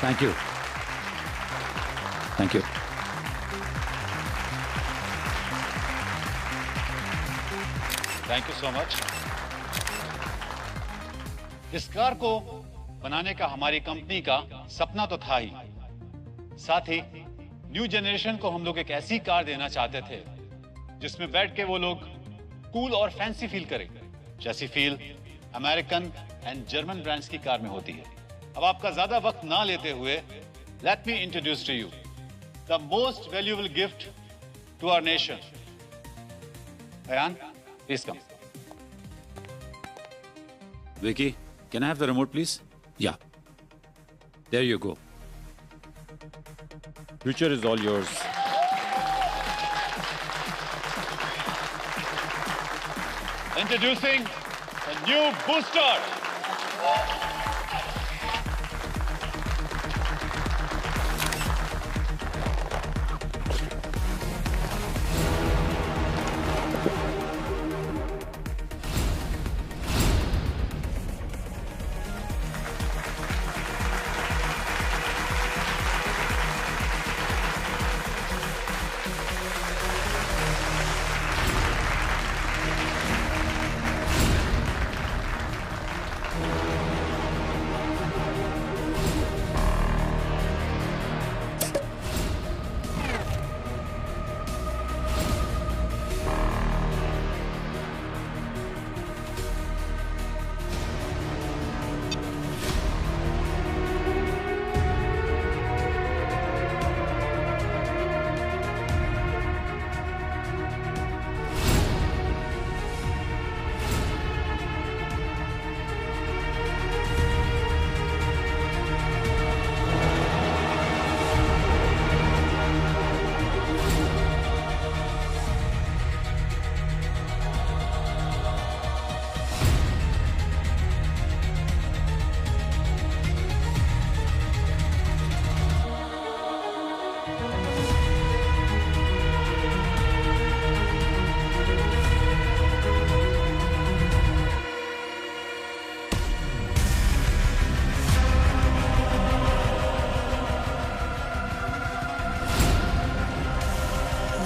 Thank you, thank you. Thank you so much. इस car को बनाने का हमारी कंपनी का सपना तो था ही, साथ ही न्यू जनरेशन को हम लोग एक ऐसी कार देना चाहते थे जिसमें बैठ के वो लोग कूल और फैंसी फील करें, जैसी feel American and German brands की कार में होती है। अब आपका ज्यादा वक्त ना लेते हुए let me introduce to you the most valuable gift to our nation. Ayaan, please come. Vicky, can I have the remote, please? Yeah. There you go. Future is all yours. Introducing the new Booster.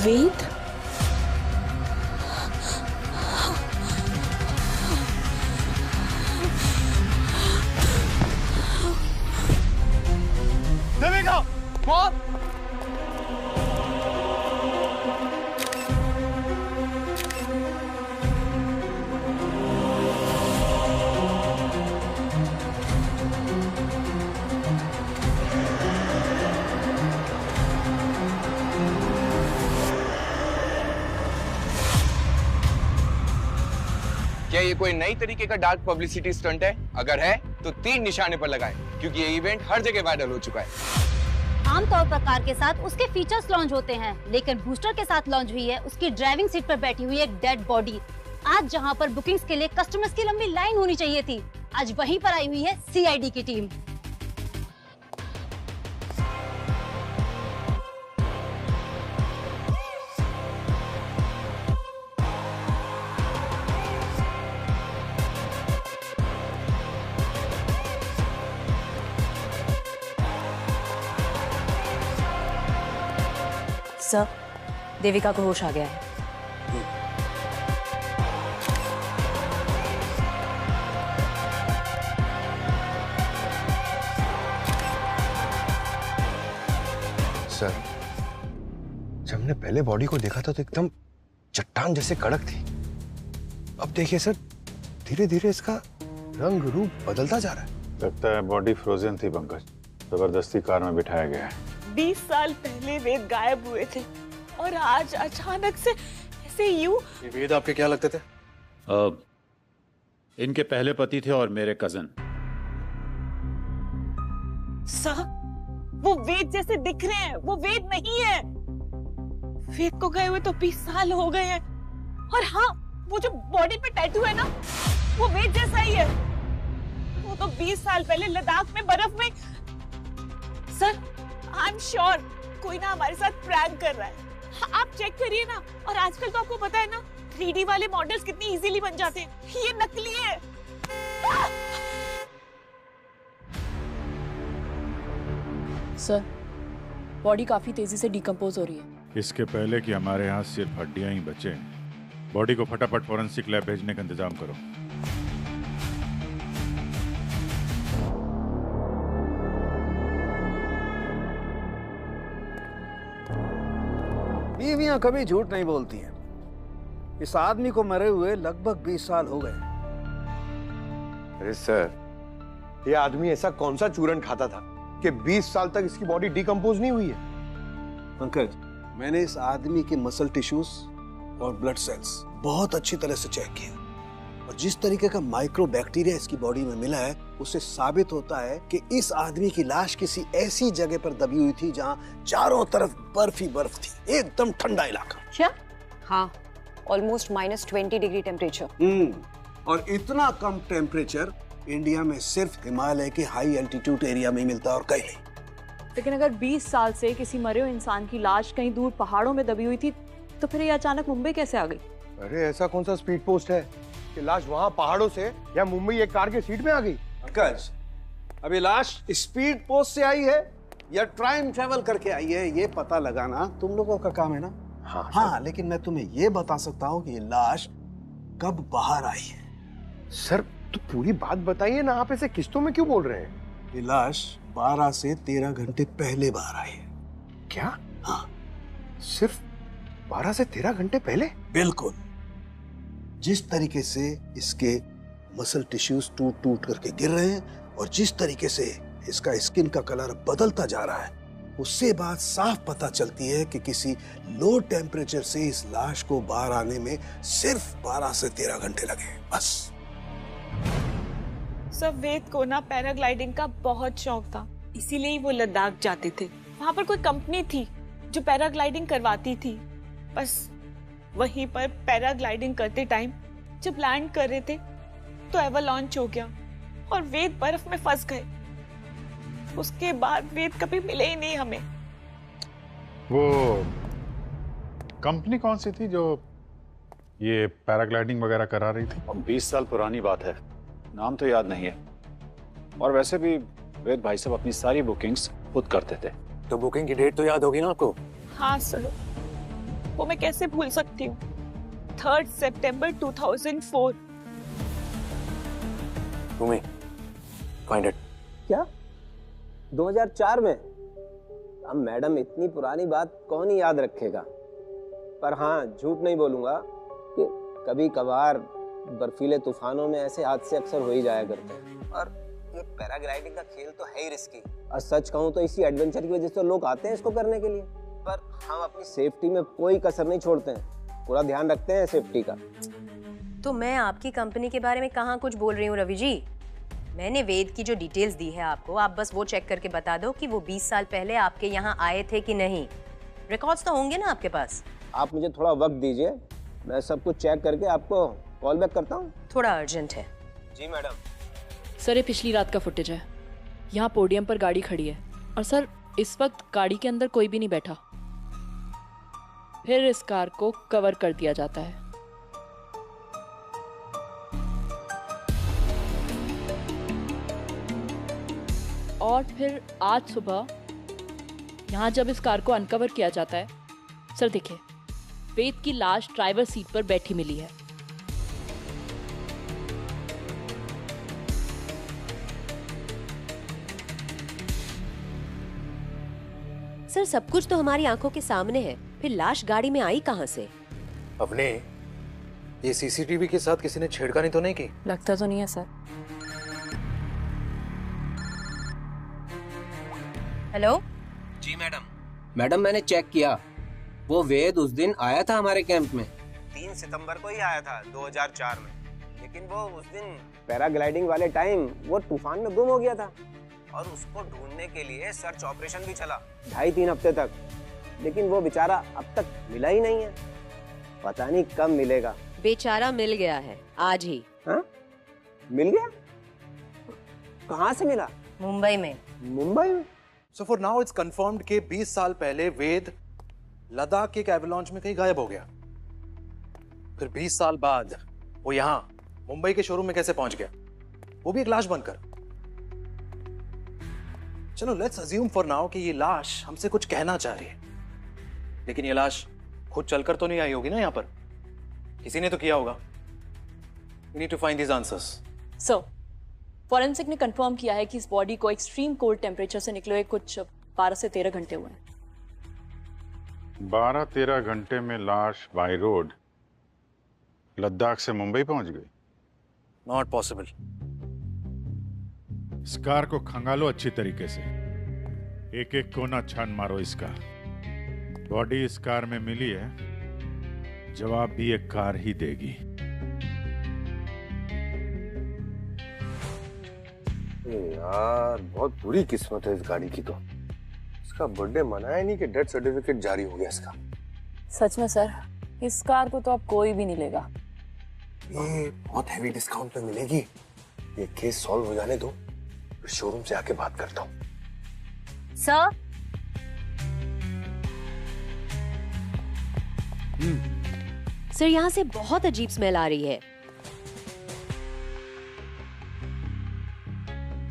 वेद, देविका, कौन? क्या ये कोई नई तरीके का dark publicity stunt है? अगर है तो तीर निशाने पर लगाएं, क्योंकि ये इवेंट हर जगह वायरल हो चुका है। आमतौर पर कार के साथ उसके फीचर्स लॉन्च होते हैं, लेकिन बूस्टर के साथ लॉन्च हुई है उसकी ड्राइविंग सीट पर बैठी हुई एक डेड बॉडी। आज जहां पर बुकिंग्स के लिए कस्टमर्स की लंबी लाइन होनी चाहिए थी, आज वहीं पर आई हुई है सीआईडी की टीम। सर, देविका को होश आ गया है। सर, जब हमने पहले बॉडी को देखा था तो एकदम चट्टान जैसे कड़क थी। अब देखिए सर, धीरे धीरे इसका रंग रूप बदलता जा रहा है। लगता है बॉडी फ्रोजन थी पंकज, जबरदस्ती कार में बिठाया गया है। 20 साल पहले वेद गायब हुए थे और आज अचानक से ऐसे यूं। ये वेद आपके क्या लगते थे? इनके पहले पति थे और मेरे कजन। सर, वो वेद जैसे दिख रहे हैं, वो वेद नहीं है। वेद को गए हुए तो 20 साल हो गए हैं। और हाँ, वो जो बॉडी पे टैटू है ना, वो वेद जैसा ही है। वो तो 20 साल पहले लद्दाख में बर्फ में। सर, आई एम श्योर कोई ना हमारे साथ प्रैंक कर रहा है। हाँ, आप चेक करिए ना। और आजकल तो आपको पता है ना, 3D वाले मॉडल्स कितनी इजीली बन जाते हैं। ये नकली है। सर, बॉडी काफी तेजी से डिकम्पोज हो रही है। इसके पहले कि हमारे यहाँ सिर्फ हड्डियां ही बचे, बॉडी को फटाफट फॉरेंसिक लैब भेजने का इंतजाम करो। बीवियां कभी झूठ नहीं बोलती हैं। इस आदमी को मरे हुए लगभग 20 साल हो गए। अरे सर, ये आदमी ऐसा कौन सा चूरन खाता था कि 20 साल तक इसकी बॉडी डिकम्पोज नहीं हुई है? पंकज, मैंने इस आदमी के मसल टिश्यूज और ब्लड सेल्स बहुत अच्छी तरह से चेक किया और जिस तरीके का माइक्रो बैक्टीरिया इसकी बॉडी में मिला है उससे साबित होता है कि इस आदमी की लाश किसी ऐसी जगह पर दबी हुई थी जहां चारों तरफ बर्फ ही बर्फ थी, एकदम ठंडा इलाका। क्या? हाँ, ऑलमोस्ट -20 डिग्री टेम्परेचर। और इतना कम टेम्परेचर इंडिया में सिर्फ हिमालय के हाई एल्टीट्यूड एरिया में मिलता और कहीं नहीं। लेकिन अगर 20 साल से किसी मरे हुए इंसान की लाश कहीं दूर पहाड़ों में दबी हुई थी, तो फिर ये अचानक मुंबई कैसे आ गई? अरे ऐसा कौन सा स्पीड पोस्ट है कि लाश वहां पहाड़ों से या मुंबई एक कार के सीट में आ गई? पंकज, अभी लाश स्पीड पोस्ट से आई है या टाइम ट्रेवल करके आई है, ये पता लगाना तुम लोगों का काम है ना। हाँ, लेकिन मैं तुम्हें ये बता सकता हूँ कि ये लाश कब बाहर आई है। सर, तो पूरी बात बताइए ना, आप ऐसे किस्तों में क्यों बोल रहे हैं? ये लाश 12 से 13 घंटे पहले बाहर आई है। क्या? हाँ, सिर्फ 12 से 13 घंटे पहले? बिल्कुल। जिस तरीके से इसके मसल टिश्यूज टूट टूट करके गिर रहे हैं और जिस तरीके से इसका स्किन का कलर बदलता जा रहा है, उससे बात साफ पता चलती है कि किसी लो टेम्परेचर से इस लाश को बाहर आने में सिर्फ 12 से 13 घंटे लगे, बस। सर, वेद को ना पैराग्लाइडिंग का बहुत शौक था, इसीलिए ही वो लद्दाख जाते थे। वहाँ पर कोई कंपनी थी जो पैराग्लाइडिंग करवाती थी। बस वहीं पर पैराग्लाइडिंग करते टाइम जब लैंड कर रहे थे तो एवलांच हो गया और वेद बर्फ में फंस गए। उसके बाद वेद कभी मिले ही नहीं हमें। वो कंपनी कौन सी थी जो ये पैराग्लाइडिंग वगैरह करा रही थी? 20 साल पुरानी बात है, नाम तो याद नहीं है। और वैसे भी वेद भाई साहब अपनी सारी बुकिंग्स खुद करते थे। तो बुकिंग की डेट तो याद होगी ना आपको? हाँ सर, वो मैं कैसे भूल सकती हूँ। 3 सितंबर 2004। तुम्हें फाइंड इट। क्या 2004 में? अब मैडम, इतनी पुरानी बात कौन ही याद रखेगा। पर हाँ, झूठ नहीं बोलूंगा कि कभी कभार बर्फीले तूफानों में ऐसे हादसे अक्सर हो ही जाया करते हैं। और ये पैराग्लाइडिंग का खेल तो है ही रिस्की, और सच कहूँ तो इसी एडवेंचर की वजह से लोग आते हैं इसको करने के लिए। पर हम अपनी सेफ्टी में कोई कसर नहीं छोड़ते हैं, पूरा ध्यान रखते हैं सेफ्टी का। तो मैं आपकी कंपनी के बारे में कहाँ कुछ बोल रही हूँ रवि जी। मैंने वेद की जो डिटेल्स दी है आपको, आप बस वो चेक करके बता दो कि वो 20 साल पहले आपके यहाँ आए थे कि नहीं। रिकॉर्ड्स तो होंगे ना आपके पास? आप मुझे थोड़ा वक्त दीजिए, मैं सब कुछ चेक करके आपको कॉल बैक करता हूँ। थोड़ा अर्जेंट है। जी मैडम। सर, ये पिछली रात का फुटेज है। यहाँ पोडियम पर गाड़ी खड़ी है और सर इस वक्त गाड़ी के अंदर कोई भी नहीं बैठा। फिर इस कार को कवर कर दिया जाता है। और फिर आज सुबह यहाँ जब इस कार को अनकवर किया जाता है, सर देखिए, वेद की लाश ड्राइवर सीट पर बैठी मिली है। सर, सब कुछ तो हमारी आंखों के सामने है, फिर लाश गाड़ी में आई कहाँ से? अपने ये सीसीटीवी के साथ किसी ने छेड़खानी तो नहीं की? लगता तो नहीं है सर। हेलो जी मैडम। मैडम, मैंने चेक किया, वो वेद उस दिन आया था हमारे कैंप में। 3 सितंबर को ही आया था 2004 में, लेकिन वो उस दिन पैराग्लाइडिंग वाले टाइम वो तूफान में गुम हो गया था और उसको ढूंढने के लिए सर्च ऑपरेशन भी चला 2.5-3 हफ्ते तक, लेकिन वो बेचारा अब तक मिला ही नहीं है। पता नहीं कब मिलेगा। बेचारा मिल गया है आज ही। हाँ? मिल गया? कहाँ से मिला? मुंबई में। मुंबई में? So for now it's confirmed कि 20 साल पहले वेद लद्दाख के एक एवलांच में कहीं गायब हो गया। फिर 20 साल बाद वो यहाँ मुंबई के शोरूम में कैसे पहुंच गया, वो भी एक लाश बनकर। चलो लेट्स अज्यूम फॉर नाउ कि ये लाश हमसे कुछ कहना चाह रही है, लेकिन ये लाश खुद चलकर तो नहीं आई होगी ना यहाँ पर, किसी ने तो किया होगा। We need to find these answers. Sir, forensic ने कंफर्म किया है कि इस बॉडी को एक्सट्रीम कोल्ड टेम्परेचर से निकले हुए कुछ 12 से 13 घंटे हुए हैं। 12-13 घंटे में लाश बाई रोड लद्दाख से मुंबई पहुंच गई? Not possible. इस कार को खंगालो अच्छी तरीके से, एक एक कोना छान मारो इसका। बॉडी इस कार में मिली है, जवाब भी एक कार ही देगी। यार बहुत बुरी किस्मत है इस गाड़ी की तो। इसका बर्थडे मनाया नहीं कि डेथ सर्टिफिकेट जारी हो गया इसका। सच में सर, इस कार को तो अब कोई भी नहीं लेगा। ये बहुत हैवी डिस्काउंट पे मिलेगी। ये केस सॉल्व हो जाने दो, फिर शोरूम से आके बात करता हूँ। सर, सर यहाँ से बहुत अजीब स्मेल आ रही है।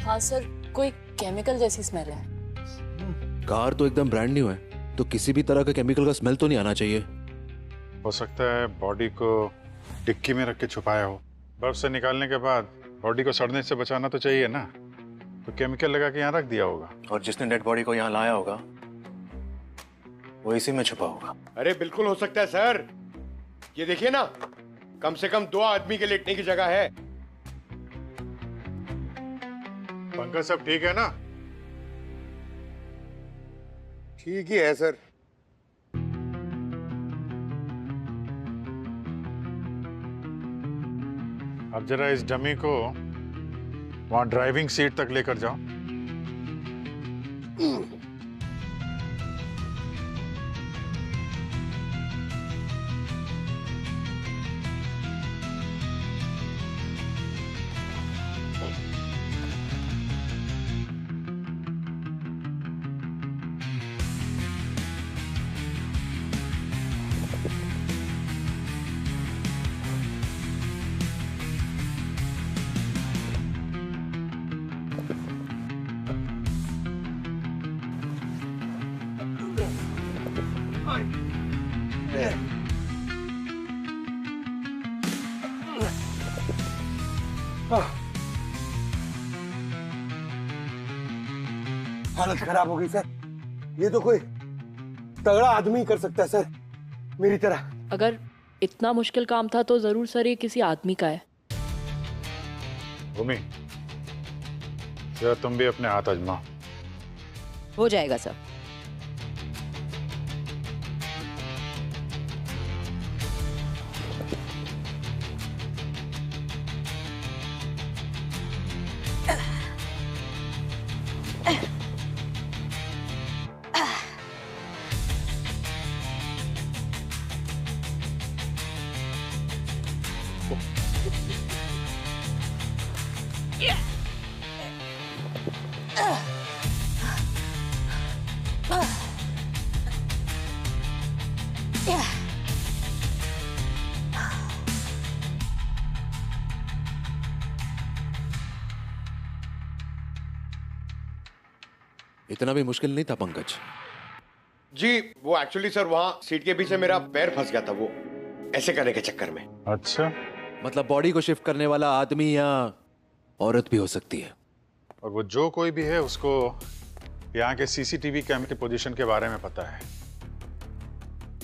हाँ सर, कोई केमिकल जैसी स्मेल है। कार तो एकदम ब्रांड न्यू है, तो किसी भी तरह का केमिकल का स्मेल तो नहीं आना चाहिए। हो सकता है बॉडी को डिक्की में रख के छुपाया हो। बर्फ से निकालने के बाद बॉडी को सड़ने से बचाना तो चाहिए ना, तो केमिकल लगा के यहाँ रख दिया होगा। और जिसने डेड बॉडी को यहाँ लाया होगा वो इसी में छुपा होगा। अरे बिल्कुल हो सकता है सर। ये देखिए ना, कम से कम 2 आदमी के लेटने की जगह है। पंकज सब ठीक है ना? ठीक ही है सर। अब जरा इस डमी को वहां ड्राइविंग सीट तक लेकर जाओ। हालत खराब हो गई सर। ये तो कोई तगड़ा आदमी कर सकता है सर, मेरी तरह। अगर इतना मुश्किल काम था तो जरूर सर ये किसी आदमी का है। भूमि, जरा तुम भी अपने हाथ आजमाओ। हो जाएगा सर। इतना भी मुश्किल नहीं था पंकज जी। वो एक्चुअली सर वहां सीट के पीछे मेरा पैर फंस गया था, वो ऐसे करने के चक्कर में। अच्छा, मतलब बॉडी को शिफ्ट करने वाला आदमी या औरत भी हो सकती है। और वो जो कोई भी है उसको यहाँ के सीसीटीवी कैमरे की पोजीशन के बारे में पता है,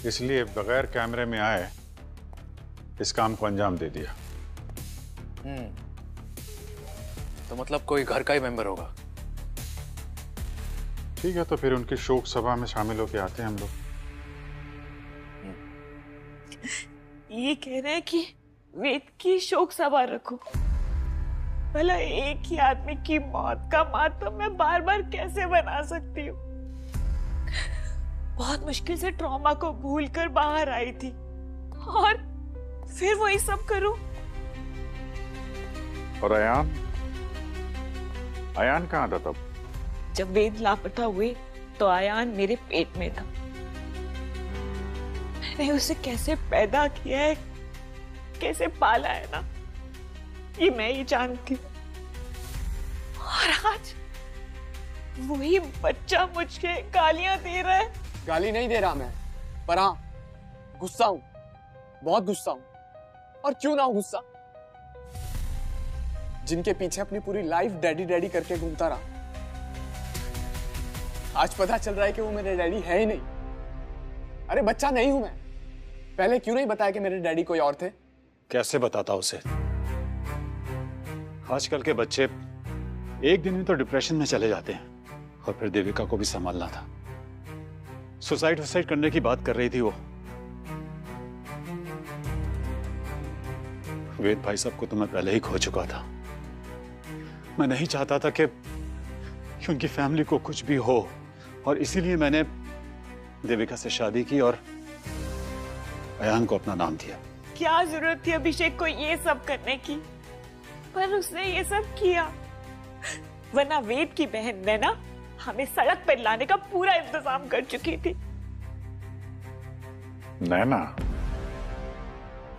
इसलिए बगैर कैमरे में आए इस काम को अंजाम दे दिया। तो मतलब कोई घर का ही मेंबर होगा। ठीक है, तो फिर उनकी शोक सभा में शामिल होके आते हैं हम लोग। ये कह रहे हैं कि वेद की शोक सभा रखो। भला एक ही आदमी की मौत का मातम मैं बार बार कैसे बना सकती हूँ। बहुत मुश्किल से ट्रॉमा को भूलकर बाहर आई थी और फिर वही सब करूं। और अयान कहाँ था तब? जब वेद लापता हुए तो आयान मेरे पेट में था। मैंने उसे कैसे पैदा किया है, कैसे पाला है ना, ये मैं ही जानती हूँ। और वही बच्चा मुझे गालियां दे रहा है। गाली नहीं दे रहा मैं, पर हाँ गुस्सा हूं, बहुत गुस्सा हूं। और क्यों ना हो गुस्सा, जिनके पीछे अपनी पूरी लाइफ डैडी डैडी करके घूमता रहा, आज पता चल रहा है कि वो मेरे डैडी है ही नहीं। अरे बच्चा नहीं हूं मैं, पहले क्यों नहीं बताया कि मेरे डैडी कोई और थे? कैसे बताता उसे? आजकल के बच्चे एक दिन में तो डिप्रेशन में चले जाते हैं, और फिर देविका को भी संभालना था। सुसाइड करने की बात कर रही थी वो। वेद भाई साहब को तो मैं पहले ही खो चुका था। मैं नहीं चाहता था कि उनकी फैमिली को कुछ भी हो, और इसीलिए मैंने देविका से शादी की और अयान को अपना नाम दिया। क्या जरूरत थी अभिषेक को ये सब करने की, पर उसने ये सब किया। वरना वेद की बहन नैना हमें सड़क पर लाने का पूरा इंतजाम कर चुकी थी। नैना?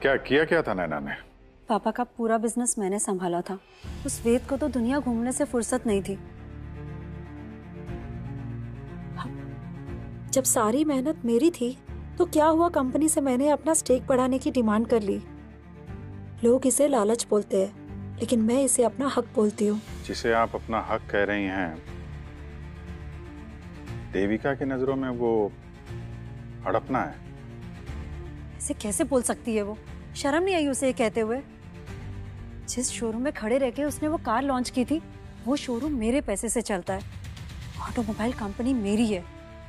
क्या किया था नैना ने? पापा का पूरा बिजनेस मैंने संभाला था। उस वेद को तो दुनिया घूमने से फुर्सत नहीं थी। जब सारी मेहनत मेरी थी तो क्या हुआ, कंपनी से मैंने अपना स्टेक बढ़ाने की डिमांड कर ली। लोग इसे लालच बोलते हैं, लेकिन मैं इसे अपना हक बोलती हूँ। जिसे आप अपना हक कह रही हैं, देविका की नजरों में वो हड़पना है। ऐसे कैसे बोल सकती है वो? शर्म नहीं आई उसे ये कहते हुए? जिस शोरूम में खड़े रह के उसने वो कार लॉन्च की थी, वो शोरूम मेरे पैसे से चलता है। ऑटोमोबाइल कंपनी मेरी है।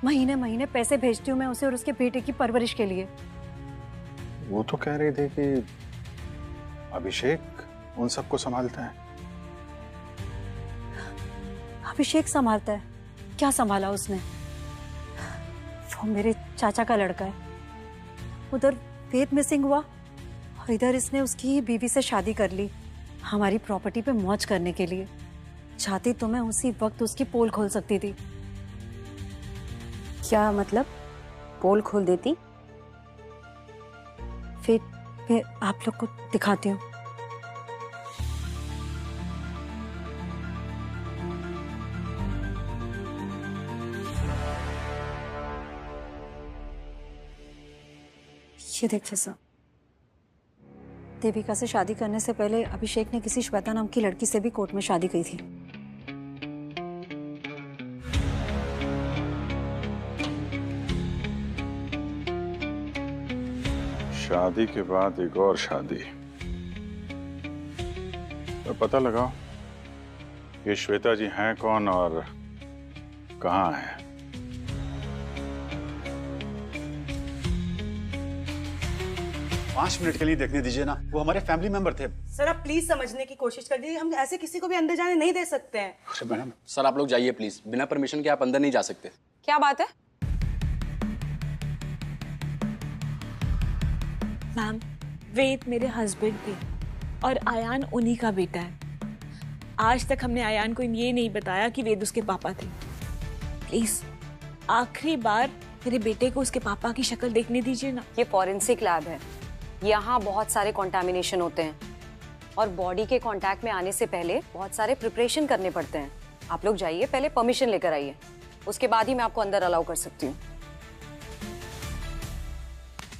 महीने महीने पैसे भेजती हूँ मैं उसे और उसके बेटे की परवरिश के लिए। वो तो कह रहे थे कि अभिषेक उन सबको संभालता है। अभिषेक संभालता है? क्या संभाला उसने? वो मेरे चाचा का लड़का है। उधर वेद मिसिंग हुआ और इधर इसने उसकी ही बीवी से शादी कर ली, हमारी प्रॉपर्टी पे मौज करने के लिए। चाहती तो मैं उसी वक्त उसकी पोल खोल सकती थी। क्या मतलब? पोल खोल देती? फिर आप लोग को दिखाती हूँ। ये देखिए सर, देविका से शादी करने से पहले अभिषेक ने किसी श्वेता नाम की लड़की से भी कोर्ट में शादी की थी। शादी के बाद एक और शादी। तो पता लगाओ ये श्वेता जी हैं कौन और कहाँ हैं। 5 मिनट के लिए देखने दीजिए ना, वो हमारे फैमिली मेंबर थे। सर आप प्लीज समझने की कोशिश कर दीजिए, हम ऐसे किसी को भी अंदर जाने नहीं दे सकते हैं। अरे मैडम। सर आप लोग जाइए प्लीज, बिना परमिशन के आप अंदर नहीं जा सकते। क्या बात है? मैम, वेद मेरे हस्बैंड थे और आयान उन्हीं का बेटा है। आज तक हमने आयान को ये नहीं बताया कि वेद उसके पापा थे। प्लीज आखिरी बार मेरे बेटे को उसके पापा की शक्ल देखने दीजिए ना। ये फॉरेंसिक लैब है, यहाँ बहुत सारे कॉन्टामिनेशन होते हैं और बॉडी के कांटेक्ट में आने से पहले बहुत सारे प्रिपरेशन करने पड़ते हैं। आप लोग जाइए, पहले परमिशन लेकर आइए, उसके बाद ही मैं आपको अंदर अलाउ कर सकती हूँ।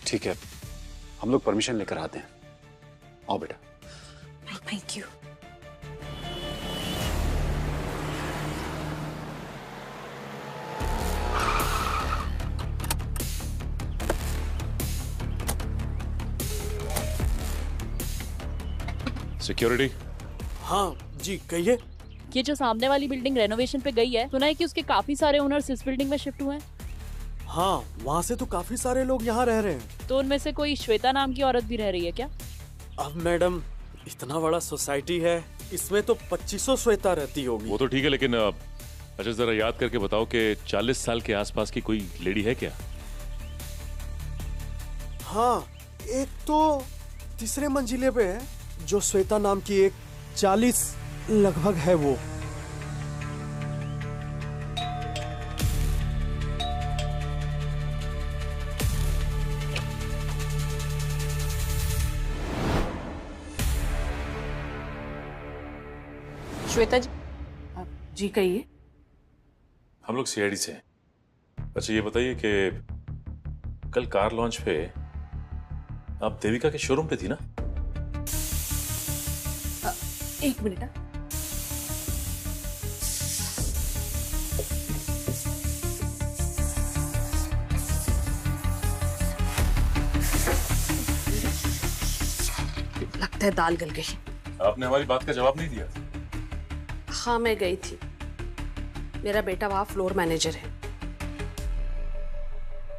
ठीक है, हम लोग परमिशन लेकर आते हैं। आओ बेटा। Thank you. सिक्योरिटी। हाँ जी कहिए। ये जो सामने वाली बिल्डिंग रेनोवेशन पे गई है, सुना है कि उसके काफी सारे ओनर्स इस बिल्डिंग में शिफ्ट हुए हैं। हाँ, वहाँ से तो काफी सारे लोग यहाँ रह रहे हैं। तो उनमें से कोई श्वेता नाम की औरत भी रह रही है क्या? अब मैडम इतना बड़ा सोसाइटी है, इसमें तो 2500 श्वेता रहती होगी। वो तो ठीक है, लेकिन अच्छा जरा याद करके बताओ कि 40 साल के आसपास की कोई लेडी है क्या? हाँ, एक तो तीसरे मंजिले पे है जो श्वेता नाम की एक 40 लगभग है वो। श्वेता जी, जी कहिए। हम लोग सीआईडी से हैं। अच्छा ये बताइए कि कल कार लॉन्च पे आप देविका के शोरूम पे थी ना? एक मिनट। लगता है दाल गल गई। आपने हमारी बात का जवाब नहीं दिया। हाँ मैं गई थी, मेरा बेटा वहां फ्लोर मैनेजर है।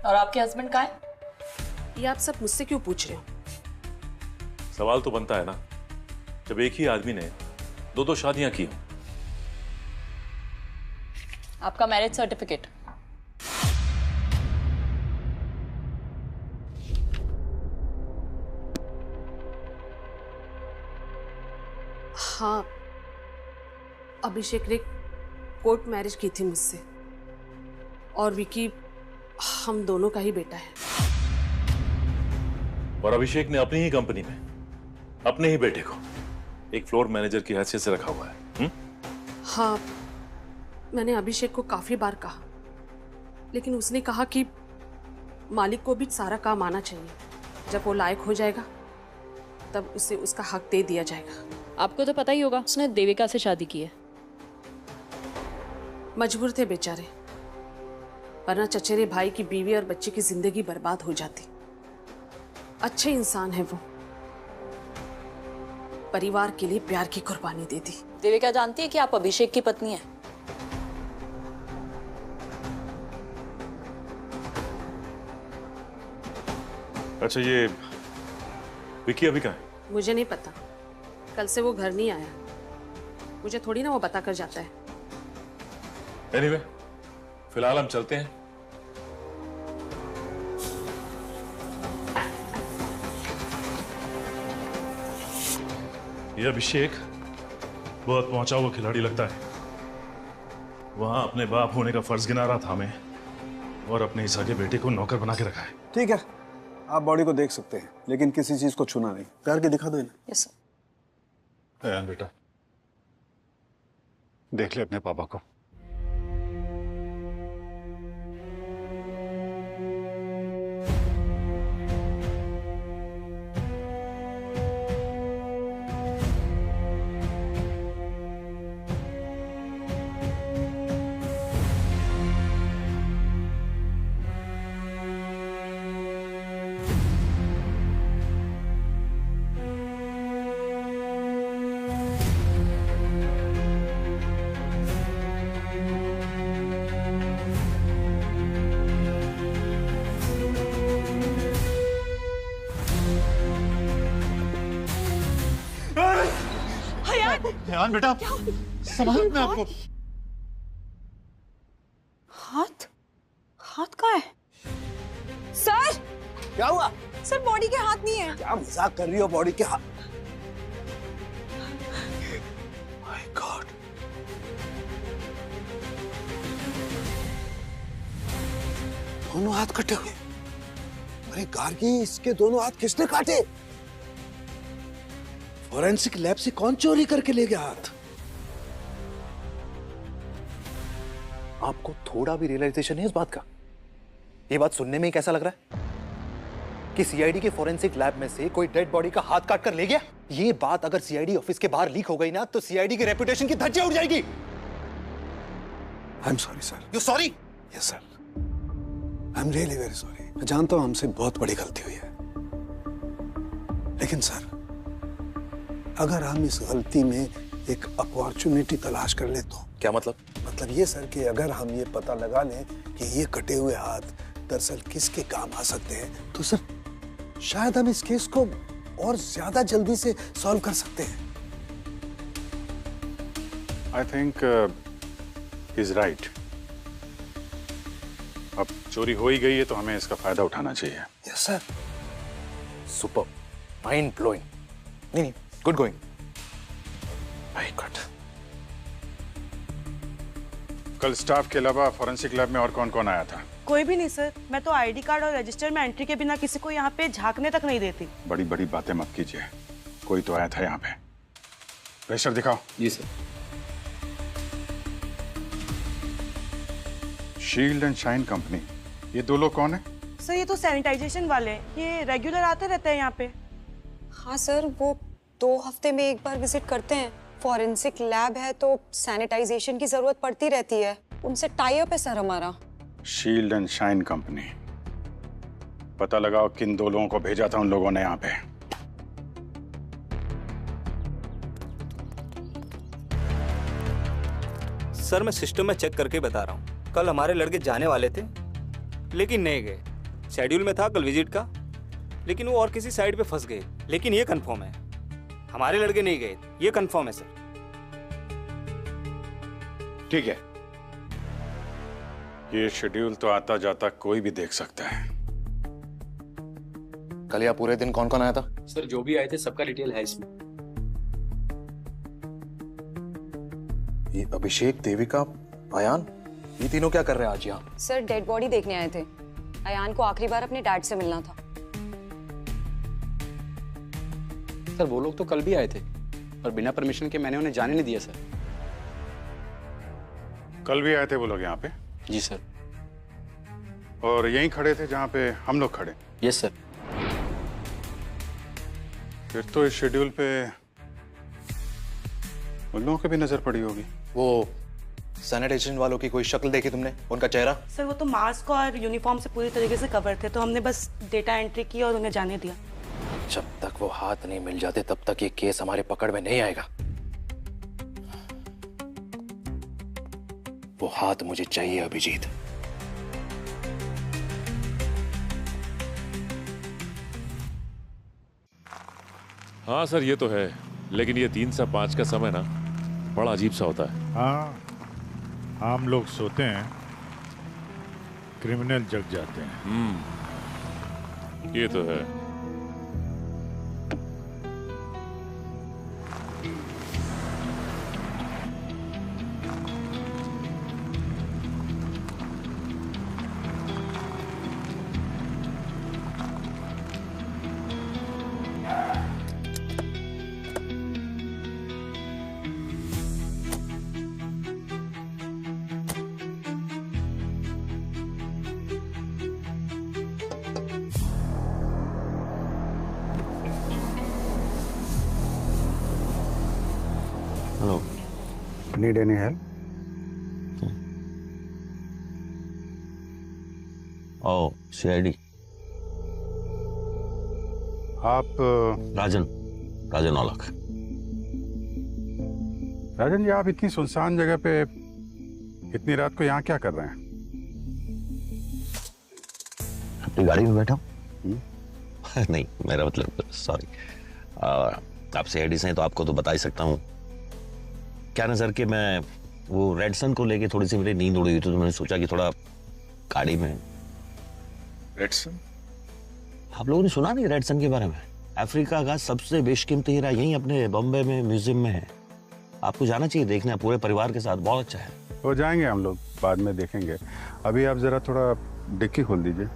और आपके हस्बैंड कहाँ है? ये आप सब मुझसे क्यों पूछ रहे हो? सवाल तो बनता है ना, जब एक ही आदमी ने दो शादियां की। आपका मैरिज सर्टिफिकेट। हाँ, अभिषेक ने कोर्ट मैरिज की थी मुझसे, और विकी हम दोनों का ही बेटा है। और अभिषेक ने अपनी ही कंपनी में अपने ही बेटे को एक फ्लोर मैनेजर की हैसियत से रखा हुआ है। हाँ, मैंने अभिषेक को काफी बार कहा, लेकिन उसने कहा कि मालिक को भी सारा काम आना चाहिए। जब वो लायक हो जाएगा तब उसे उसका हक दे दिया जाएगा। आपको तो पता ही होगा उसने देविका से शादी की है। मजबूर थे बेचारे, वरना चचेरे भाई की बीवी और बच्चे की जिंदगी बर्बाद हो जाती। अच्छे इंसान है वो, परिवार के लिए प्यार की कुर्बानी दे दी। देविका जानती है कि आप अभिषेक की पत्नी हैं? अच्छा ये विकी अभी कहाँ है? मुझे नहीं पता, कल से वो घर नहीं आया। मुझे थोड़ी ना वो बता कर जाता है। एनीवे, फिलहाल हम चलते हैं। ये अभिषेक बहुत पहुंचा हुआ खिलाड़ी लगता है। वहां अपने बाप होने का फर्ज गिना रहा था हमें, और अपने इस आगे बेटे को नौकर बना के रखा है। ठीक है, आप बॉडी को देख सकते हैं, लेकिन किसी चीज को छूना नहीं। प्यार के दिखा दो इन्हें। Yes sir. अयान बेटा, देख ले अपने पापा को। अयान बेटा, संभाल मैं आपको। हाथ? हाथ कहाँ है? सर! क्या हुआ? सर बॉडी के हाथ नहीं है। क्या मजाक कर रही हो? बॉडी के हाथ? माय गॉड, दोनों हाथ कटे हुए। अरे गार्गी, इसके दोनों हाथ किसने काटे? फॉरेंसिक लैब से कौन चोरी करके ले गया हाथ? आपको थोड़ा भी रियलाइजेशन है इस बात का? ये बात सुनने में ही कैसा लग रहा है कि सीआईडी के फॉरेंसिक लैब में से कोई डेड बॉडी का हाथ काट कर ले गया? ये बात अगर सीआईडी ऑफिस के बाहर लीक हो गई ना, तो सीआईडी की रेपुटेशन की धज्जियां उड़ जाएगी। I am sorry sir. You sorry? Yes sir, I am really very sorry. मैं जानता हूं हमसे बहुत बड़ी गलती हुई है, लेकिन सर अगर हम इस गलती में एक अपॉर्चुनिटी तलाश कर ले तो। क्या मतलब? मतलब ये सर कि अगर हम ये पता लगा लें कि ये कटे हुए हाथ दरअसल किसके काम आ सकते हैं, तो सर शायद हम इस केस को और ज्यादा जल्दी से सॉल्व कर सकते हैं। I think he is right. अब चोरी हो ही गई है तो हमें इसका फायदा उठाना चाहिए। Yes sir. Super, mind blowing. नहीं, गुड गोइंग। Very good. कल स्टाफ के अलावा फॉरेंसिक लैब में और कौन कौन आया था? कोई भी नहीं सर। मैं तो आईडी कार्ड और रजिस्टर में एंट्री के बिना किसी को यहाँ पे झांकने तक नहीं देती। बड़ी बड़ी बातें मत कीजिए, कोई तो आया था यहाँ पे। रजिस्टर दिखाओ। जी sir. Shield and shine company, ये दो लोग कौन है? सर ये तो सैनिटाइजेशन वाले, ये रेगुलर आते रहते हैं यहाँ पे। हाँ सर, वो 2 हफ्ते में एक बार विजिट करते हैं। फॉरेंसिक लैब है तो सैनिटाइजेशन की जरूरत पड़ती रहती है, उनसे टाई अप है सर हमारा। शील्ड एंड शाइन कंपनी, पता लगाओ किन दो लोगों को भेजा था उन लोगों ने यहाँ पे। सर मैं सिस्टम में चेक करके बता रहा हूँ। कल हमारे लड़के जाने वाले थे लेकिन नहीं गए। शेड्यूल में था कल विजिट का, लेकिन वो और किसी साइड पे फंस गए। लेकिन ये कंफर्म है हमारे लड़के नहीं गए, ये कंफर्म है सर। ठीक है, ये शेड्यूल तो आता जाता कोई भी देख सकता है। कल या पूरे दिन कौन कौन आया था? सर जो भी आए थे सबका डिटेल है इसमें। ये अभिषेक, देविका, अयान, ये तीनों क्या कर रहे हैं आज यहाँ? सर डेड बॉडी देखने आए थे। अयान को आखिरी बार अपने डैड से मिलना था। सर वो लोग तो कल भी आए थे और बिना परमिशन के मैंने उन्हें जाने नहीं दिया सर। कल भी आए थे वो लोग यहाँ पे? जी सर। और यहीं खड़े थे जहाँ पे हम लोग खड़े? Yes sir. फिर तो इस शेड्यूल पे उन लोगों की भी नजर पड़ी होगी। वो सैनिटाइजेशन वालों की कोई शक्ल देखी तुमने, उनका चेहरा? सर वो तो मास्क और यूनिफॉर्म से पूरी तरीके से कवर थे, तो हमने बस डेटा एंट्री की और उन्हें जाने दिया। जब तक वो हाथ नहीं मिल जाते तब तक ये केस हमारे पकड़ में नहीं आएगा। वो हाथ मुझे चाहिए अभिजीत। हाँ सर ये तो है, लेकिन ये 3 से 5 का समय ना बड़ा अजीब सा होता है। हाँ, आम लोग सोते हैं, क्रिमिनल जग जाते हैं। ये तो है। Hello. Need any help? Oh, CID. आप राजन औलख। राजन जी, आप इतनी सुनसान जगह पे इतनी रात को यहाँ क्या कर रहे हैं? अपनी गाड़ी में बैठा हूँ। नहीं, मेरा मतलब सॉरी। आप CID से हैं तो आपको तो बता ही सकता हूँ। क्या ना सर कि मैं वो रेड सन को लेके थोड़ी सी मेरी नींद उड़ी हुई थी, तो मैंने सोचा कि थोड़ा गाड़ी में। Red sun? आप लोगों ने सुना नहीं रेड सन के बारे में? अफ्रीका का सबसे बेशकीमती हीरा यहीं अपने बॉम्बे में म्यूजियम में है। आपको जाना चाहिए देखने, पूरे परिवार के साथ, बहुत अच्छा है। हो जाएंगे हम लोग, बाद में देखेंगे। अभी आप जरा थोड़ा डिक्की खोल दीजिए।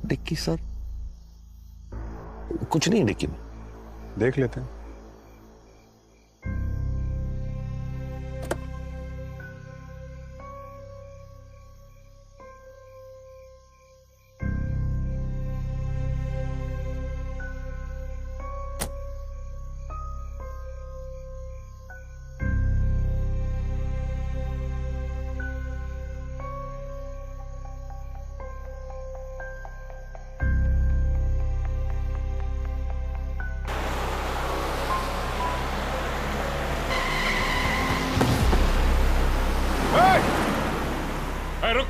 Dicky sir? कुछ नहीं है डिक्की में। देख लेते हैं। रुक।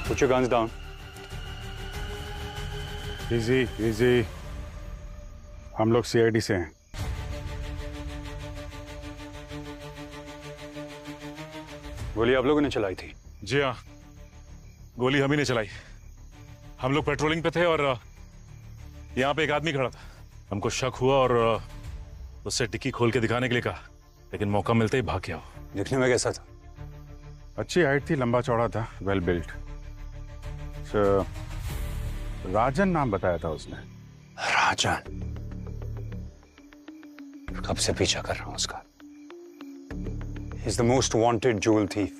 Put your guns down. Easy, easy. हम लोग सीआईडी से हैं। गोली आप लोगों ने चलाई थी? जी हाँ, गोली हम ही ने चलाई। हम लोग पेट्रोलिंग पे थे और यहाँ पे एक आदमी खड़ा था। हमको शक हुआ और उससे डिक्की खोल के दिखाने के लिए कहा, लेकिन मौका मिलते ही भाग गया। दिखने में कैसा था? अच्छी हाइट थी, लंबा चौड़ा था, वेल बिल्ट। राजन नाम बताया था उसने। राजन? कब से पीछा कर रहा हूं उसका। He is the most wanted jewel thief.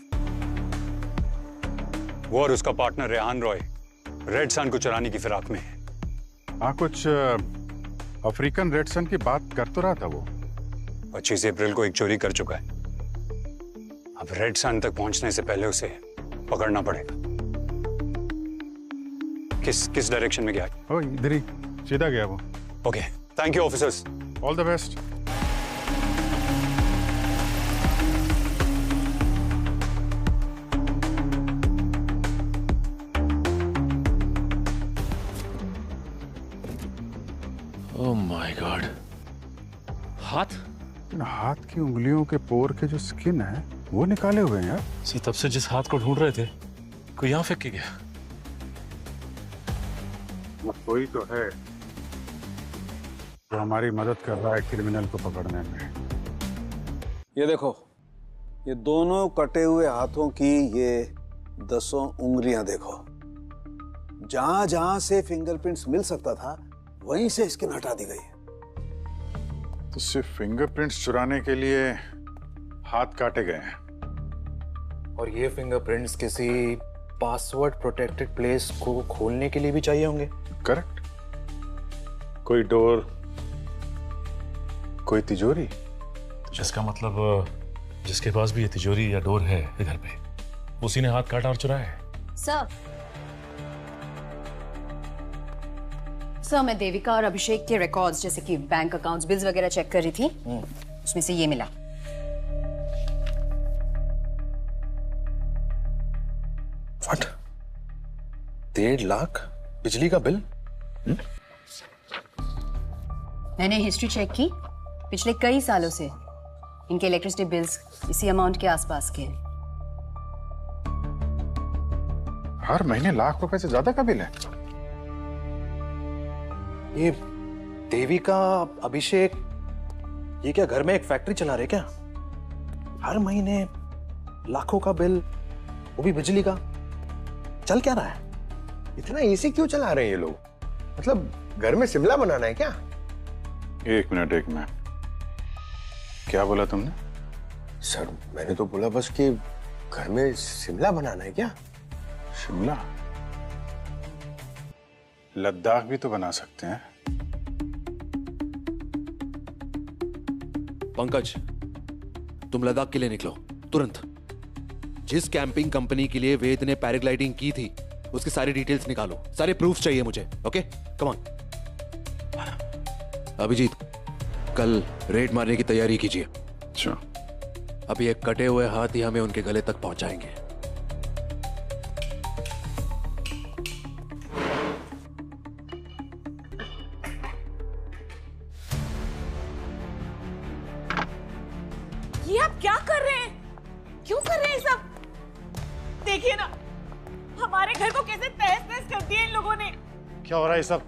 वो और उसका partner Rehan Roy red sun को चुराने की फिराक में है। हाँ, कुछ अफ्रीकन रेड सन की बात कर तो रहा था वो। 25 अप्रैल को एक चोरी कर चुका है। अब रेड सन तक पहुंचने से पहले उसे पकड़ना पड़ेगा। किस डायरेक्शन में गया? ओ, इधर ही सीधा गया वो। Okay, thank you officers. All the best. Oh my God, हाथ? हाथ की उंगलियों के पोर के जो स्किन है वो निकाले हुए हैं यार। सी तब से जिस हाथ को ढूंढ रहे थे कोई यहाँ फेंक के गया। कोई तो है जो हमारी मदद कर रहा है क्रिमिनल को पकड़ने में। ये देखो, ये दोनों कटे हुए हाथों की ये 10 उंगलियां देखो। जहां जहां से फिंगरप्रिंट्स मिल सकता था वहीं से स्किन हटा दी गई है। तो सिर्फ फिंगरप्रिंट्स चुराने के लिए हाथ काटे गए हैं। और ये फिंगरप्रिंट्स किसी पासवर्ड प्रोटेक्टेड प्लेस को खोलने के लिए भी चाहिए होंगे। करेक्ट। कोई डोर, कोई तिजोरी। जिसका मतलब जिसके पास भी ये तिजोरी या डोर है इधर पे, उसी ने हाथ काटा और चुराया है। सर, मैं देविका और अभिषेक के रिकॉर्ड्स जैसे कि बैंक अकाउंट्स, बिल्स वगैरह चेक कर रही थी। उसमें से ये मिला। व्हाट? 1.5 लाख बिजली का बिल? मैंने हिस्ट्री चेक की, पिछले कई सालों से इनके इलेक्ट्रिसिटी बिल्स इसी अमाउंट के आसपास के हैं। हर महीने लाख रुपए से ज्यादा का बिल है। ये देविका, अभिषेक, ये क्या घर में एक फैक्ट्री चला रहे क्या? हर महीने लाखों का बिल, वो भी बिजली का। चल क्या रहा है? इतना एसी क्यों चला रहे हैं ये लोग? मतलब घर में शिमला बनाना है क्या? एक मिनट। क्या बोला तुमने? सर, मैंने तो बोला बस कि घर में शिमला बनाना है क्या? शिमला? लद्दाख भी तो बना सकते हैं। पंकज, तुम लद्दाख के लिए निकलो तुरंत। जिस कैंपिंग कंपनी के लिए वेद ने पैराग्लाइडिंग की थी उसकी सारी डिटेल्स निकालो। सारे प्रूफ चाहिए मुझे। Okay, come on. अभिजीत, कल रेड मारने की तैयारी कीजिए। अच्छा। अभी ये कटे हुए हाथ ही हमें उनके गले तक पहुंचाएंगे। ये आप क्या कर रहे हैं? क्यों कर रहे हैं सब? देखिए ना, हमारे घर को कैसे तहस-नहस कर दिया इन लोगों ने। क्या हो रहा है सब?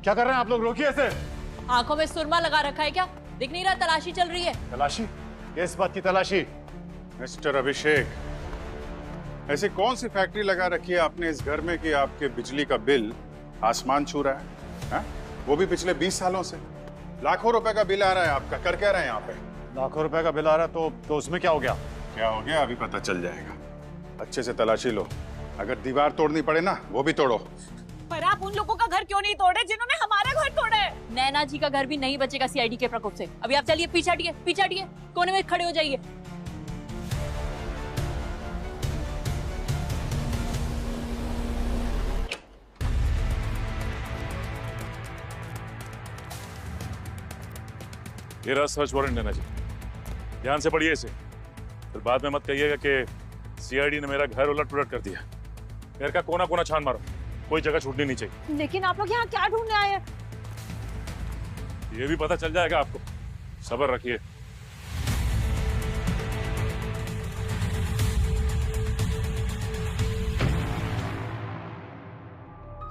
क्या कर रहे हैं आप लोग? रोकिए इसे। आंखों में सुरमा लगा रखा है क्या? दिख नहीं रहा तलाशी चल रही है? तलाशी? किस बात की तलाशी? मिस्टर अभिषेक, ऐसी कौन सी फैक्ट्री लगा रखी है आपने इस घर में कि आपके बिजली का बिल आसमान छू रहा है? हा? वो भी पिछले 20 सालों से। लाखों रुपए का बिल आ रहा है आपका। कर क्या रहे हैं यहाँ पे? लाखों रुपए का बिल आ रहा है तो उसमें क्या हो गया? क्या हो गया अभी पता चल जाएगा। अच्छे से तलाशी लो। अगर दीवार तोड़नी पड़े ना, वो भी तोड़ो। पर आप उन लोगों का घर क्यों नहीं तोड़े जिन्होंने हमारा घर तोड़ा है? नैना जी का घर भी नहीं बचेगा सीआईडी के प्रकोप से। अभी आप चलिए, पीछे हटिए, कोने में खड़े हो जाइए। ये रहा सर्च वारंट नैना जी, ध्यान से पढ़िए इसे। फिर बाद में मत कहिएगा कि सीआईडी ने मेरा घर उलट पुलट कर दिया। घर का कोना कोना छान मारो, कोई जगह छूटनी नहीं चाहिए। लेकिन आप लोग यहाँ क्या ढूंढने आए हैं? ये भी पता चल जाएगा आपको, सब्र रखिए।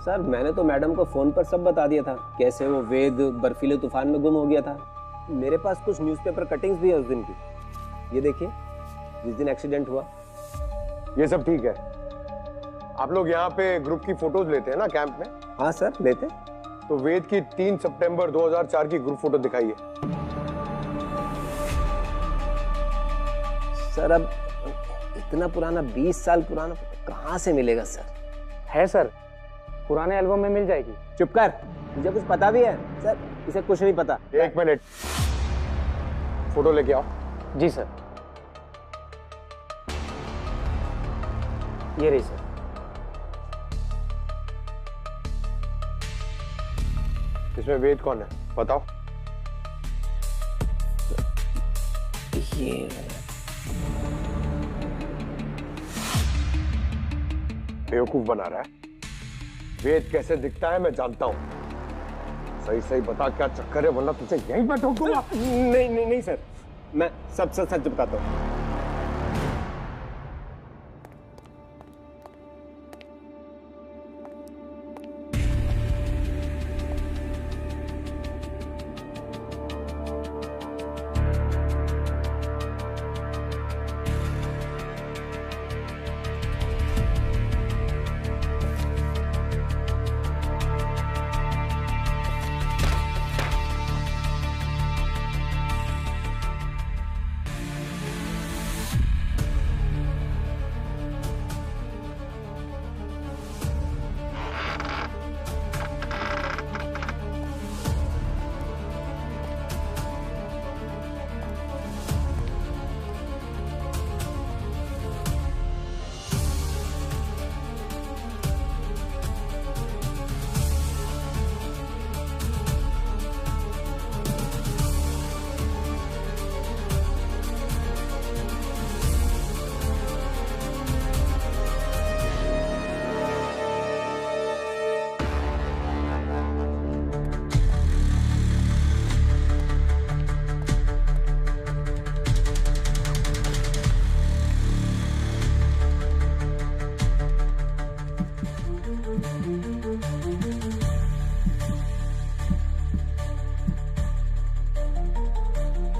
सर मैंने तो मैडम को फोन पर सब बता दिया था, कैसे वो वेद बर्फीले तूफान में गुम हो गया था। मेरे पास कुछ न्यूज़पेपर कटिंग्स भी है उस दिन की। ये देखिए, जिस दिन एक्सीडेंट हुआ। ये सब ठीक है। आप लोग यहाँ पे ग्रुप की फोटोज लेते हैं ना कैंप में? हाँ सर लेते। तो वेद की 3 सितंबर 2004 की ग्रुप फोटो दिखाइए। सर अब इतना पुराना 20 साल पुराना कहाँ से मिलेगा सर? है सर, पुराने एल्बम में मिल जाएगी। चुप कर, मुझे कुछ पता भी है सर, इसे कुछ नहीं पता। 1 मिनट, फोटो लेके आओ। जी सर। ये रही सर। इसमें वेद कौन है बताओ? ये बेवकूफ बना रहा है। वेद कैसे दिखता है मैं जानता हूं। सही सही बता क्या चक्कर है, वरना तुझे यहीं पे ठोक दूंगा। नहीं सर, मैं सब सच बताता हूँ।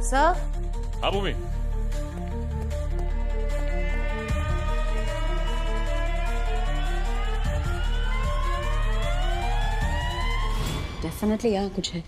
सर? हाँ भूमि। डेफिनेटली यहाँ कुछ है।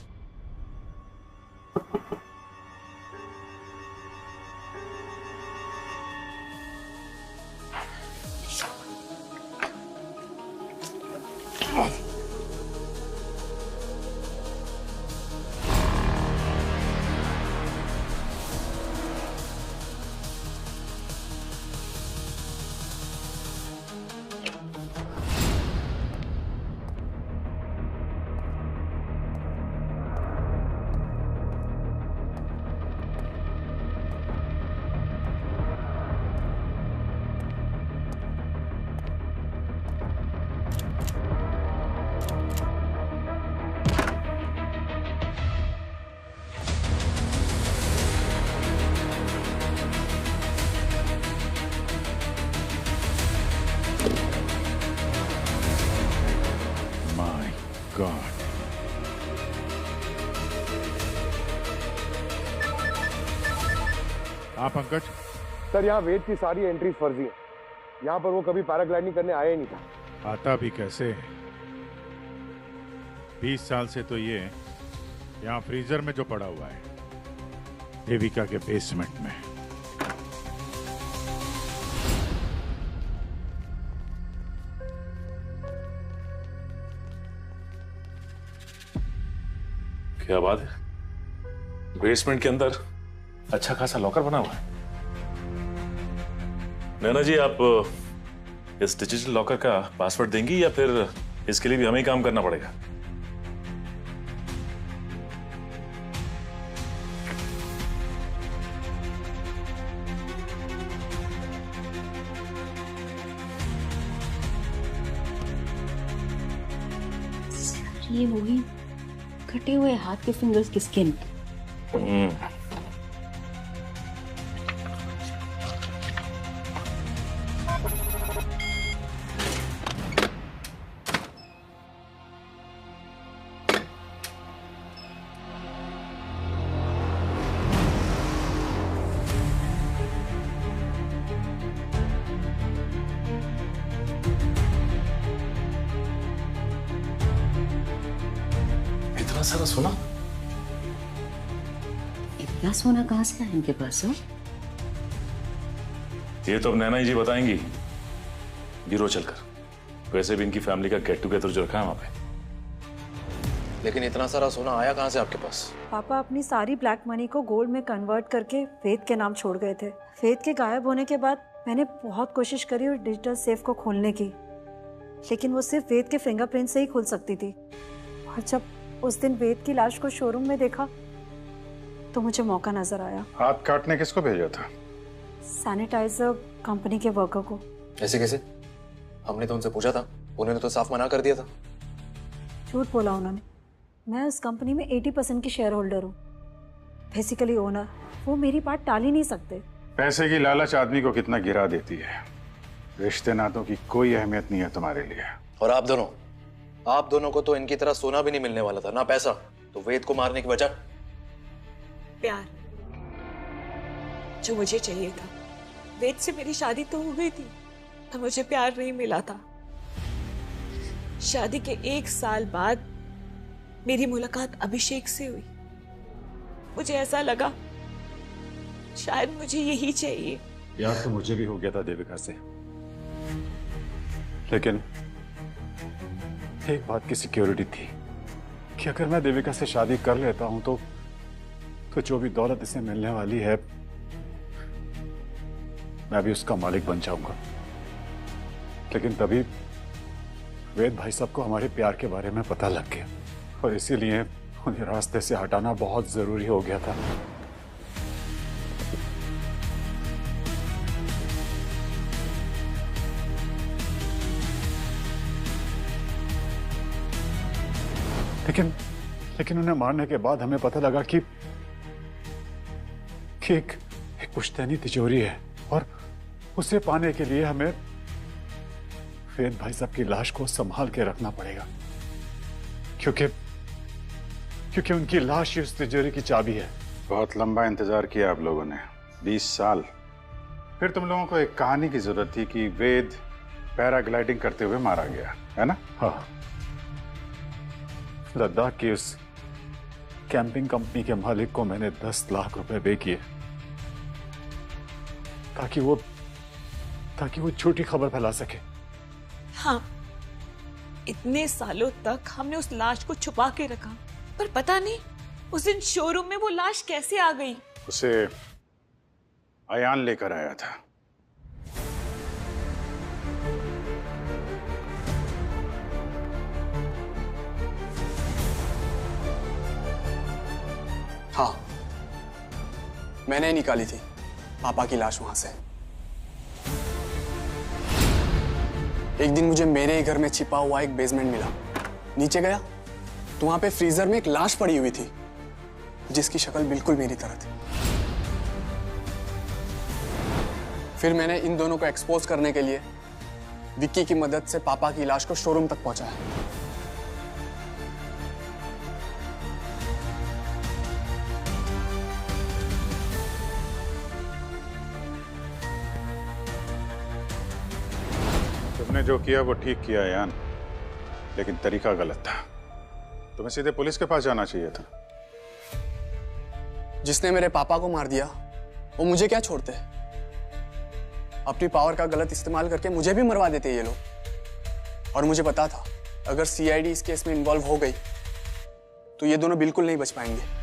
हाँ पंकज। सर यहाँ वेद की सारी एंट्रीज फर्जी हैं। यहाँ पर वो कभी पैराग्लाइडिंग करने आया ही नहीं था। आता भी कैसे? 20 साल से तो ये यहाँ फ्रीजर में जो पड़ा हुआ है, देविका के बेसमेंट में। क्या बात है, बेसमेंट के अंदर अच्छा खासा लॉकर बना हुआ है। नैना जी, आप इस डिजिटल लॉकर का पासवर्ड देंगी या फिर इसके लिए भी हमें ही काम करना पड़ेगा? ये वही कटे हुए हाथ के फिंगर्स की स्किन। इतना सारा सोना? इतना सोना कहाँ से आया इनके पास? हो ये तो अब नैना जी बताएंगी ब्यूरो चलकर। वैसे भी इनकी फैमिली का गेट टुगेदर जो रखा है वहां पे। लेकिन इतना सारा सोना आया कहाँ से आपके पास? पापा अपनी सारी ब्लैक मनी को गोल्ड में कन्वर्ट करके वेद के नाम छोड़ गए थे। वेद के गायब होने के बाद मैंने बहुत कोशिश करी और डिजिटल सेफ को खोलने की, लेकिन वो सिर्फ वेद के फिंगरप्रिंट से ही खुल सकती थी। और जब उस दिन वेद की लाश को शोरूम में देखा तो मुझे मौका नजर आया। हाथ काटने किसको भेजा था? सैनिटाइजर कंपनी के वर्कर को। ऐसे कैसे? हमने तो उनसे पूछा था, उन्होंने तो साफ मना कर दिया था। झूठ बोला उन्होंने। मैं उस कंपनी में 80% की शेयर होल्डर हूँ, बेसिकली ओनर। वो मेरी बात टाल ही नहीं सकते। पैसे की लालच आदमी को कितना गिरा देती है। रिश्ते नातों की कोई अहमियत नहीं है तुम्हारे लिए। और आप दोनों को तो इनकी तरह सोना भी नहीं मिलने वाला था, ना पैसा। तो वेद को मारने की वजह? प्यार, जो मुझे चाहिए था। वेद से मेरी शादी तो हो गई थी, पर मुझे प्यार नहीं मिला था। शादी के 1 साल बाद मेरी मुलाकात अभिषेक से हुई। मुझे ऐसा लगा शायद मुझे यही चाहिए। प्यार तो मुझे भी हो गया था देविका से, लेकिन एक बात की सिक्योरिटी थी कि अगर मैं देविका से शादी कर लेता हूं तो जो भी दौलत इसे मिलने वाली है मैं भी उसका मालिक बन जाऊंगा। लेकिन तभी वेद भाई साहब को हमारे प्यार के बारे में पता लग गया और इसीलिए उन्हें रास्ते से हटाना बहुत जरूरी हो गया था। लेकिन उन्हें मारने के बाद हमें पता लगा कि एक पुश्तैनी तिजोरी है और उसे पाने के लिए हमें वेद भाई साहब की लाश को संभाल के रखना पड़ेगा, क्योंकि उनकी लाश ही उस तिजोरी की चाबी है। बहुत लंबा इंतजार किया आप लोगों ने, 20 साल। फिर तुम लोगों को एक कहानी की जरूरत थी कि वेद पैराग्लाइडिंग करते हुए मारा गया, है ना? हाँ। लद्दाख की उस कैंपिंग कंपनी के मालिक को मैंने 10 लाख रुपए पे किए ताकि वो झूठी खबर फैला सके। हाँ, इतने सालों तक हमने उस लाश को छुपा के रखा, पर पता नहीं उस दिन शोरूम में वो लाश कैसे आ गई। उसे अयान लेकर आया था। हाँ, मैंने निकाली थी पापा की लाश वहां से। एक दिन मुझे मेरे ही घर में छिपा हुआ एक बेसमेंट मिला। नीचे गया तो वहां पे फ्रीजर में एक लाश पड़ी हुई थी जिसकी शक्ल बिल्कुल मेरी तरह थी। फिर मैंने इन दोनों को एक्सपोज करने के लिए विक्की की मदद से पापा की लाश को शोरूम तक पहुंचाया। तुमने जो किया वो ठीक किया यान, लेकिन तरीका गलत था। तुम्हें सीधे पुलिस के पास जाना चाहिए था। जिसने मेरे पापा को मार दिया वो मुझे क्या छोड़ते? अपनी पावर का गलत इस्तेमाल करके मुझे भी मरवा देते ये लोग। और मुझे पता था अगर सीआईडी इस केस में इन्वॉल्व हो गई तो ये दोनों बिल्कुल नहीं बच पाएंगे।